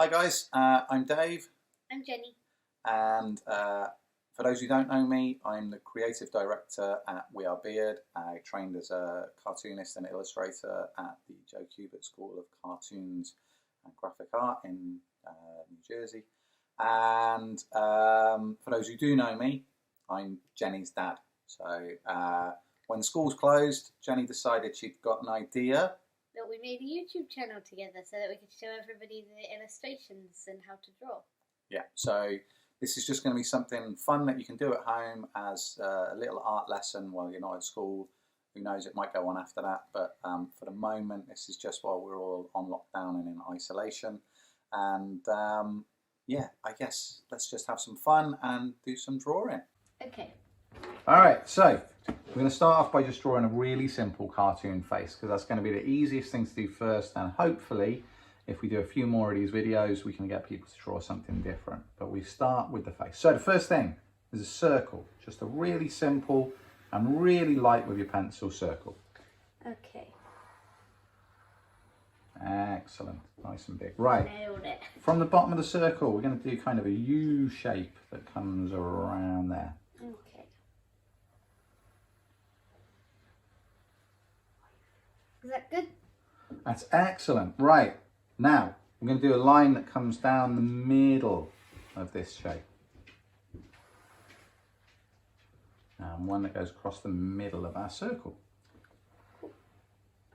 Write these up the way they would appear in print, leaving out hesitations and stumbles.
Hi guys, I'm Dave. I'm Jenny. And for those who don't know me, I'm the creative director at Wearebored. I trained as a cartoonist and illustrator at the Joe Kubert School of Cartoons and Graphic Art in New Jersey. And for those who do know me, I'm Jenny's dad. So when schools closed, Jenny decided she'd got an idea That we made a YouTube channel together so that we could show everybody the illustrations and how to draw. Yeah, so this is just going to be something fun that you can do at home as a little art lesson while you're not at school. Who knows, it might go on after that, but for the moment this is just while we're all on lockdown and in isolation. And yeah, I guess let's just have some fun and do some drawing. Okay. Alright, so we're going to start off by just drawing a really simple cartoon face, because that's going to be the easiest thing to do first, and hopefully if we do a few more of these videos we can get people to draw something different. But we start with the face. So the first thing is a circle, just a really simple and really light with your pencil circle. Okay. Excellent, nice and big. Right, Nailed it. from the bottom of the circle we're going to do kind of a U shape that comes around there. Okay. Is that good? That's excellent. Right, now we're going to do a line that comes down the middle of this shape. And one that goes across the middle of our circle.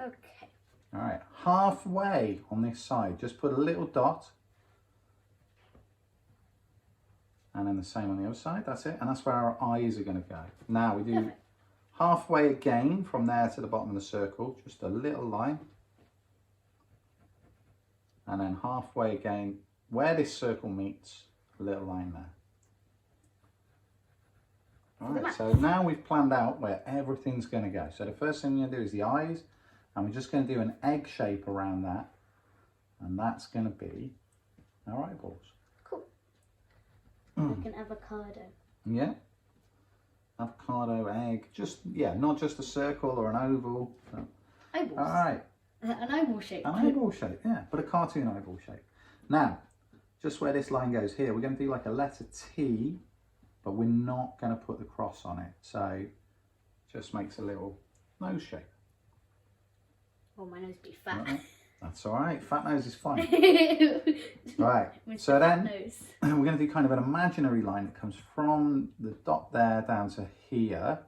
Okay. All right, halfway on this side, just put a little dot. And then the same on the other side, that's it. And that's where our eyes are going to go. Now we do Perfect. halfway again from there to the bottom of the circle, just a little line. And then halfway again, where this circle meets, a little line there. All right, so now we've planned out where everything's going to go. So the first thing we're going to do is the eyes, and we're just going to do an egg shape around that, and that's going to be our eyeballs. Cool. Like an avocado. Yeah. Avocado, egg, just, yeah, not just a circle or an oval. So. Eyeballs. All right. An eyeball shape. An eyeball shape, yeah, but a cartoon eyeball shape. Now, just where this line goes here, we're going to do like a letter T, but we're not going to put the cross on it. So, just makes a little nose shape. Oh, my nose be fat. That's all right. Fat nose is fine. Right. Right. So then we're going to do kind of an imaginary line that comes from the dot there down to here,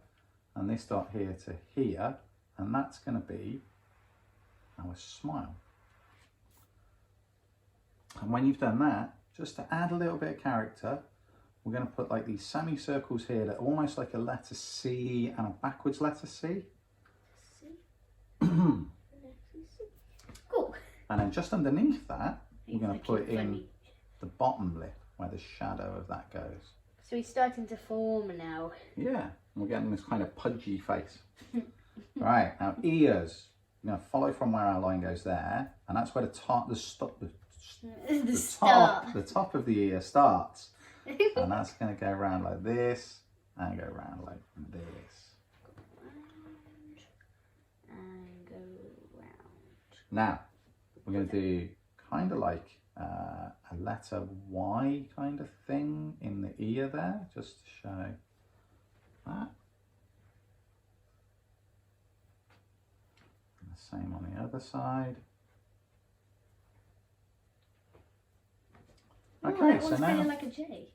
and this dot here to here, and that's going to be our smile. And when you've done that, just to add a little bit of character, we're going to put like these semicircles here that are almost like a letter C and a backwards letter C. Cool. And then just underneath that, we're going to put Looking in funny. the bottom lip where the shadow of that goes. So he's starting to form now. Yeah, and we're getting this kind of pudgy face. Right, now ears. We're going to follow from where our line goes there, and that's where the top of the ear starts. And that's going to go around like this, and go around like this. And go round. Now, we're going to do kind of like a letter Y kind of thing in the ear there, just to show that. And the same on the other side. Okay, so now like a J.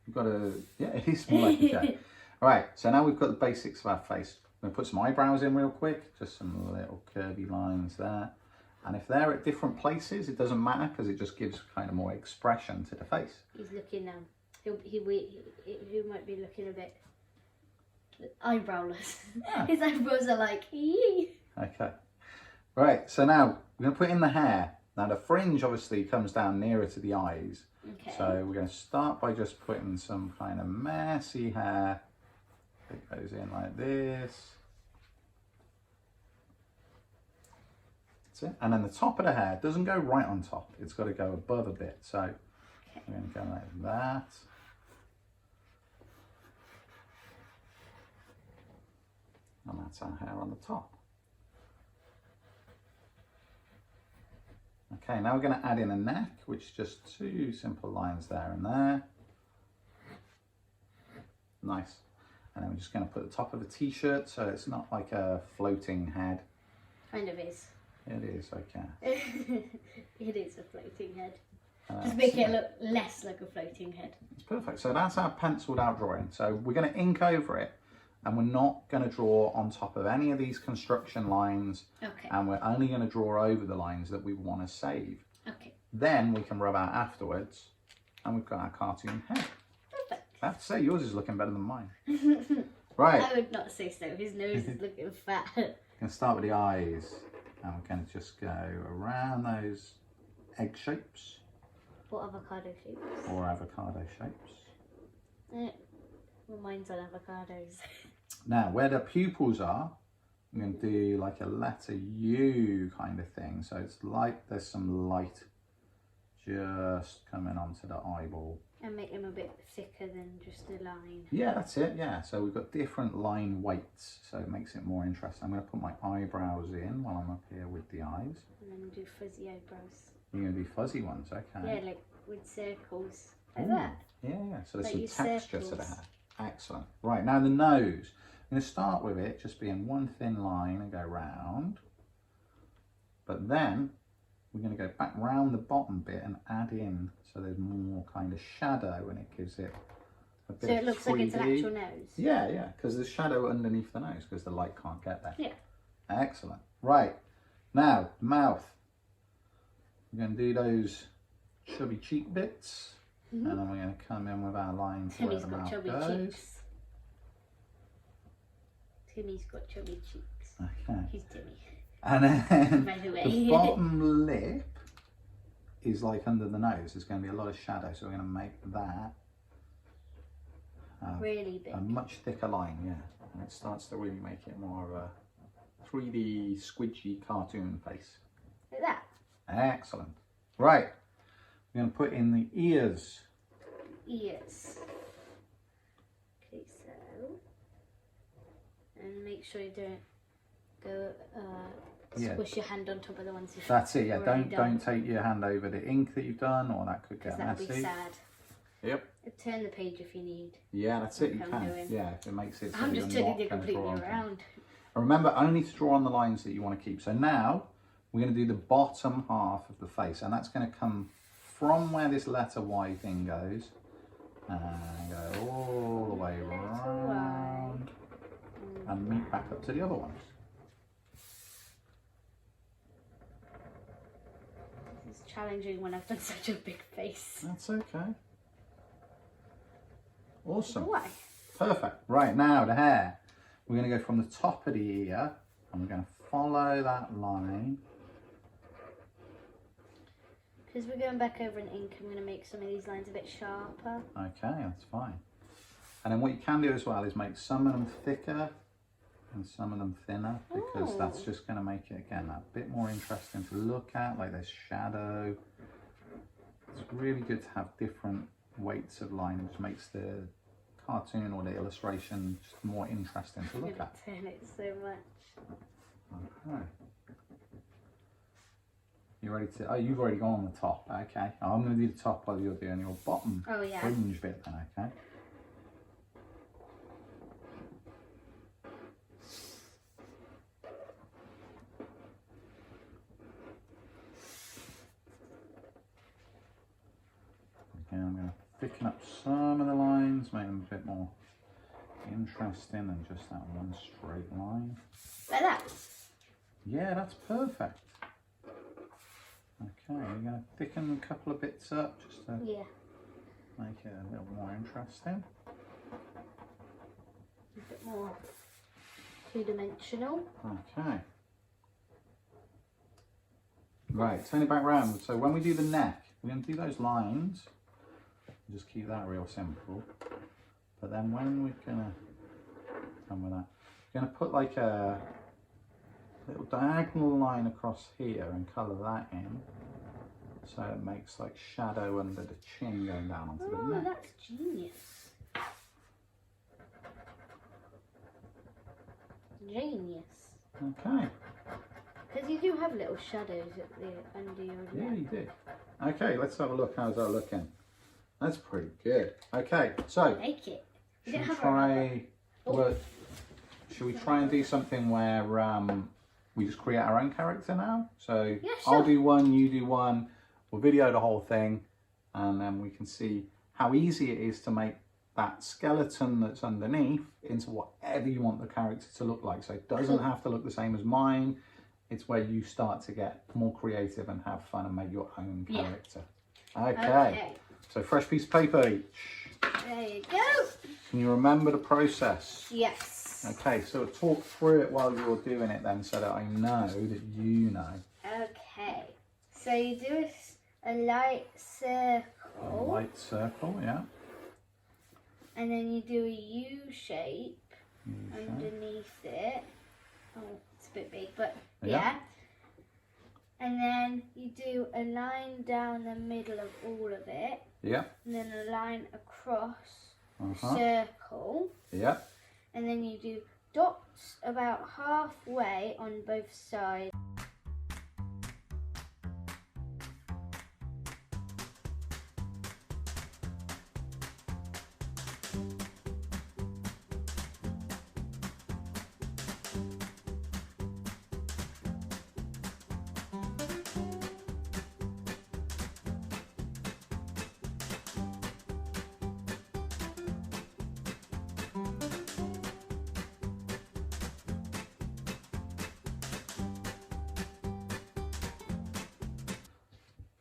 we've got a, yeah, it is more like a J. All right, so now we've got the basics of our face. I'm going to put some eyebrows in real quick, just some little curvy lines there. And if they're at different places, it doesn't matter because it just gives kind of more expression to the face. He's looking, he might be looking a bit eyebrowless. Yeah. His eyebrows are like, eee. Okay. Right, so now we're going to put in the hair. Now the fringe obviously comes down nearer to the eyes. Okay. So we're going to start by just putting some kind of messy hair that goes in like this. That's it. And then the top of the hair doesn't go right on top. It's got to go above a bit. So we're going to go like that. And that's our hair on the top. Okay, now we're going to add in a neck, which is just 2 simple lines there and there. Nice. And then we're just going to put the top of a t-shirt so it's not like a floating head. Kind of is. It is, okay. It is a floating head. Just make it look less like a floating head. It's perfect. So that's our penciled out drawing. So we're going to ink over it, and we're not going to draw on top of any of these construction lines. Okay. And we're only going to draw over the lines that we want to save. Okay. Then we can rub out afterwards, and we've got our cartoon head. Perfect. I have to say, yours is looking better than mine. Right. I would not say so. His nose is looking fat. We're going to start with the eyes, and we're going to just go around those egg shapes. Or avocado shapes. Or avocado shapes. Mine's on avocados. Now, where the pupils are, I'm going to do like a letter U kind of thing. So it's like there's some light just coming onto the eyeball. And make them a bit thicker than just a line. Yeah, that's it, yeah. So we've got different line weights, so it makes it more interesting. I'm going to put my eyebrows in while I'm up here with the eyes. And then do fuzzy eyebrows. You're going to do fuzzy ones, okay. Yeah, like with circles. Like that. Yeah, so there's like some texture circles. to the hair. Excellent. Right, now the nose. I'm going to start with it just being one thin line and go round. But then we're going to go back round the bottom bit and add in so there's more kind of shadow and it gives it a bit So of it looks 3D. like it's an actual nose. Yeah, because there's shadow underneath the nose because the light can't get there. Yeah. Excellent. Right, now mouth. We're going to do those chubby cheek bits. And then we're going to come in with our lines where Timmy's the got mouth chubby goes. cheeks. Timmy's got chubby cheeks. Okay. He's Timmy. And then By the way. the bottom lip is like under the nose. There's going to be a lot of shadow, so we're going to make that really big. a much thicker line, yeah. And it starts to really make it more of a 3D squidgy cartoon face. Like that. Excellent. Right. We're going to put in the ears. Ears. Okay, so. And make sure you don't go squish your hand on top of the ones you've That's it, yeah. already done. Don't take your hand over the ink that you've done, or that could get That would messy. be sad. Yep. Turn the page if you need. Yeah, that's it. You Like I'm can. doing. Yeah, if it makes it. So I'm you're just turning not it gonna completely draw on around. things. And remember, only to draw on the lines that you want to keep. So now we're going to do the bottom half of the face, and that's going to come from where this letter Y thing goes, and go all the way around, and meet back up to the other ones. It's challenging when I've done such a big face. That's okay. Awesome. Why? Perfect. Right, now the hair. We're going to go from the top of the ear, and we're going to follow that line. Because we're going back over in ink, I'm going to make some of these lines a bit sharper. Okay, that's fine. And then what you can do as well is make some of them thicker and some of them thinner, because that's just going to make it, again, that bit more interesting to look at, like there's shadow. It's really good to have different weights of line, which makes the cartoon or the illustration just more interesting to look at. Turn it so much. Okay. You ready to, oh, you've already gone on the top, okay. Oh, I'm going to do the top while you're doing your bottom fringe bit then, okay. Again, I'm going to thicken up some of the lines, make them a bit more interesting than just that one straight line. Like that? Yeah, that's perfect. Okay, we're going to thicken a couple of bits up just to make it a little more interesting. A bit more two-dimensional. Okay. Right, turn it back round. So when we do the neck, we're going to do those lines. Just keep that real simple. But then when we're going to come with that, we're going to put like a little diagonal line across here and colour that in. So it makes like shadow under the chin going down onto the neck. Oh, that's genius. Genius. Okay. Because you do have little shadows at the under your lip. Yeah, you do. Okay, let's have a look. How's that looking? That's pretty good. Okay, so Make it. should we try? Well, should we try and do something where we just create our own character now? So yeah, sure. I'll do one, you do one. We'll video the whole thing, and then we can see how easy it is to make that skeleton that's underneath into whatever you want the character to look like. So it doesn't have to look the same as mine. It's where you start to get more creative and have fun and make your own character. Yeah. Okay. So fresh piece of paper each. There you go. Can you remember the process? Yes. Okay, so talk through it while you're doing it then, so that I know that you know. Okay. So you do a light circle. A light circle, yeah. And then you do a U shape underneath it. Oh, it's a bit big, but yeah. And then you do a line down the middle of all of it. Yeah. And then a line across the circle. Yeah. And then you do dots about halfway on both sides.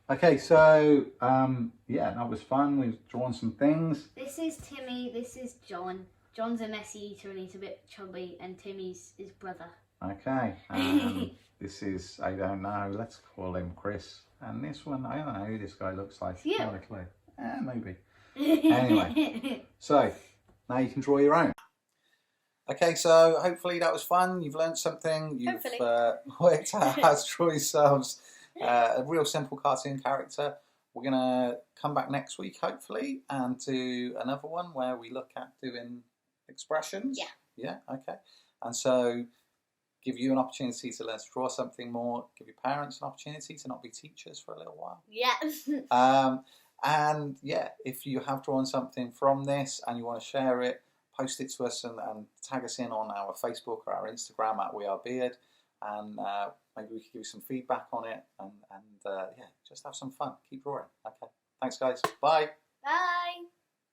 Okay, so yeah, that was fun. We've drawn some things. This is Timmy, this is John. John's a messy eater and he's a bit chubby, and Timmy's his brother. Okay, this is, I don't know, let's call him Chris. And this one, I don't know who this guy looks like. Yeah. Not a clue. Maybe. Anyway, so now you can draw your own. Okay, so hopefully that was fun. You've learned something. You've worked out how to draw yourselves a real simple cartoon character. We're going to come back next week, hopefully, and do another one where we look at doing expressions. Yeah. Yeah, okay. And so give you an opportunity to learn to draw something more, give your parents an opportunity to not be teachers for a little while. Yeah. And yeah, if you have drawn something from this and you want to share it, post it to us and tag us in on our Facebook or our Instagram at Wearebored, and maybe we can give you some feedback on it, and yeah, just have some fun. Keep drawing. Okay, thanks guys. Bye. Bye.